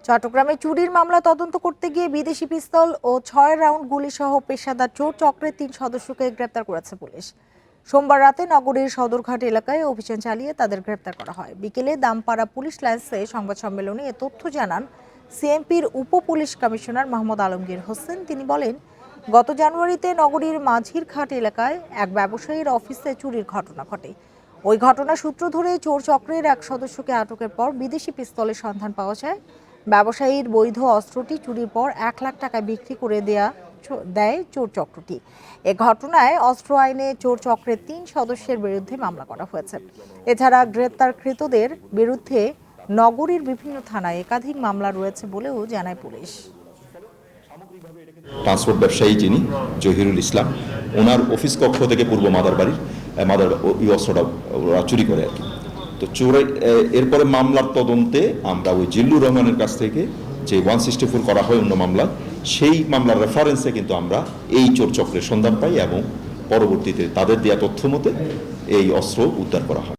চট্টগ্রামে চুরির মামলা তদন্ত করতে গিয়ে বিদেশি পিস্তল ও ৬ রাউন্ড গুলি সহ পেশাদার চোর চক্রের ৩ সদস্যকে গ্রেপ্তার করেছে পুলিশ। সোমবার রাতে নগরীর সদরঘাট এলাকায় অভিযান চালিয়ে তাদের গ্রেপ্তার করা হয়। বিকেলে দামপাড়া পুলিশ লাইন্সে সংবাদ সম্মেলনে এ তথ্য জানান সিএমপির উপ পুলিশ কমিশনার মোহাম্মদ আলমগীর হোসেন। তিনি বলেন, গত জানুয়ারিতে নগরীর মাঝিরঘাট এলাকায় এক ব্যবসায়ীর অফিসে চুরির ঘটনা ঘটে। ওই ঘটনার সূত্র ধরে চোর চক্রের এক সদস্যকে আটকের পর বিদেশি পিস্তলের সন্ধান পাওয়া যায়। ব্যবসায়ীর বৈধ অস্ত্রটি চুরির পর ১ লাখ টাকায় বিক্রি করে দেয় চোর চক্রটি। এ ঘটনায় অস্ত্র আইনে চোর চক্রের ৩ সদস্যের বিরুদ্ধে মামলা করা হয়েছে। এছাড়া গ্রেপ্তারকৃতদের বিরুদ্ধে নগরীর বিভিন্ন থানায় একাধিক মামলা রয়েছে বলেও জানায় পুলিশ। ট্রান্সপোর্ট ব্যবসায়ী যিনি জহিরুল ইসলাম, ওনার অফিস কক্ষ থেকে পূর্ব মাদারবাড়ির ওই অস্ত্রটা ওরা চুরি করে আর কি। তো চোরে এরপরে মামলার তদন্তে আমরা ওই জিল্লুর রহমানের কাছ থেকে যে 164 করা হয় অন্য মামলা, সেই মামলার রেফারেন্সে কিন্তু আমরা এই চোর চক্রের সন্ধান পাই এবং পরবর্তীতে তাদের দেওয়া তথ্য মতে এই অস্ত্র উদ্ধার করা হয়।